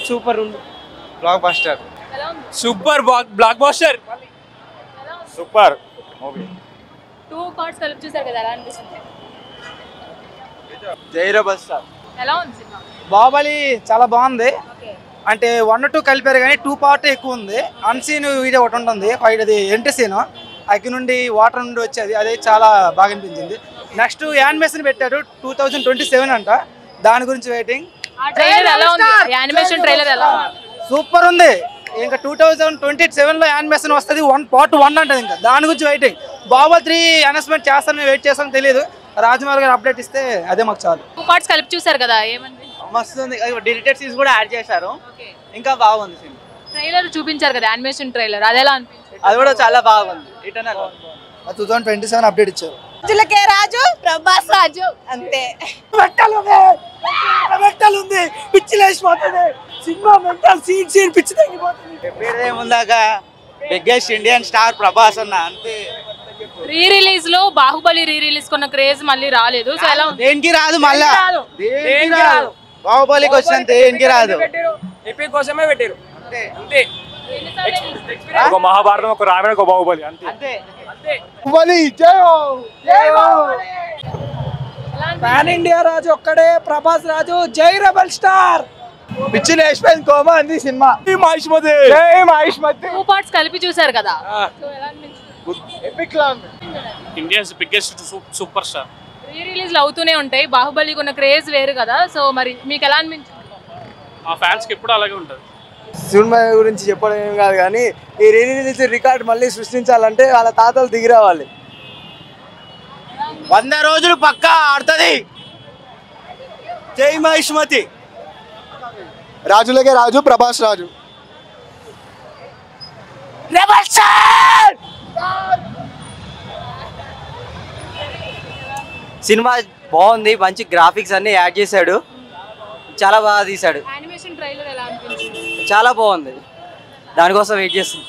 Super ఉంది. Block buster. Super block buster. Super movie. 2 parts కలిపి చూసారు కదా, ఎలా అనిపిస్తుంది? జై రెబల్ స్టార్. ఎలా ఉంది సినిమా? బాహుబలి చాలా బాగుంది. ఓకే. అంటే 1, 2 కలిపారు కానీ 2 పార్ట్ ఎక్కువ ఉంది. అన్సీన్ వీడియో ఒకటి ఉంటుంది, అది ఎంట్రీ సీన్, అగ్గి నుండి వాటర్ నుండి వచ్చేది, అది చాలా బాగా అనిపించింది. నెక్స్ట్ యానిమేషన్ పెట్టారు 2027 అంట, దాని గురించి వెయిటింగ్. ఆ ట్రైలర్ ఎలా ఉంది? యానిమేషన్ ట్రైలర్ ఎలా ఉంది? సూపర్ ఉంది. ఇంకా 2027లో యానిమేషన్ వస్తుంది, పార్ట్ 1 అంటది. ఇంకా దాని గురించి వెయిటింగ్. బాహుబలి 3 అనౌన్స్మెంట్ చేస్తారని వెయిట్ చేస్తామని తెలియదు. రాజమౌళి గారు అప్డేట్ ఇస్తే అదే మాకు చాలు. 2 పార్ట్స్ కలిపి చూసారు కదా, ఏమంది? మస్తు ఉంది. డిలీటెడ్ సీన్స్ కూడా యాడ్ చేశారు, ఇంకా బాగుంది సినిమా. ట్రైలర్ చూపించారు కదా, యానిమేషన్ ట్రైలర్, అది ఎలా అనిపించింది? అది కూడా చాలా బాగుంది. 2027 అప్డేట్ ఇచ్చారు. రాజులకే రాజు, ప్రభాస్ రాజు, అంతే. ఉంది పిచ్చి లేచిపోతుంది సినిమా, మెంటల్ సీన్ పిచ్చి తగ్గిపోతుంది. ముందాక బిగ్గెస్ట్ ఇండియన్ స్టార్ ప్రభాస్ అన్న, అంతే. రీ రిలీజ్ లో బాహుబలి రీ రిలీజ్ కొన్న క్రేజ్ మళ్ళీ రాలేదు, సో ఎలా ఉంది? దేనికి రాదు, మళ్ళా దేనికి రాదు. బాహుబలికి వచ్చిన దేనికి రాదు, ఎపిక్ కోసమే పెట్టారు అంతే. ఒక మహాభారతం, ఒక రామాయణ, ఒక బాహుబలి, అంతే. పాన్ ఇండియా రాజు ఒక్కడే, ప్రభాస్ రాజు. జై రెబల్ స్టార్. పిచ్చి లేచిపోయింది, కోమా అంది సినిమా. మహిష్మతి. 2 పార్ట్స్ కలిపి చూసారు కదా, సో ఎలా అనిపించింది? India's biggest super star. రీ రిలీజ్లు అవుతూనే ఉంటాయి, బాహుబలికి ఉన్న క్రేజ్ వేరు కదా, సో మరి మీకు ఎలా అనిపించింది? ఆ ఫ్యాన్స్ కి ఎప్పుడు అలాగే ఉంటుంది. సినిమా గురించి చెప్పడం ఏం కాదు కానీ, ఈ రిలీజ్ రికార్డ్ మళ్ళీ సృష్టించాలంటే వాళ్ళ తాతలు దిగి రావాలి. 100 రోజులు పక్కా ఆడుతుంది. జై మహిష్మతి. రాజులకే రాజు, ప్రభాస్ రాజు. సినిమా బాగుంది, మంచి గ్రాఫిక్స్ అన్ని యాడ్ చేశాడు, చాలా బాగా తీశాడు. యానిమేషన్ ట్రైలర్ ఎలా అనిపించింది? చాలా బాగుంది, దానికోసం వెయిట్ చేస్తుంది.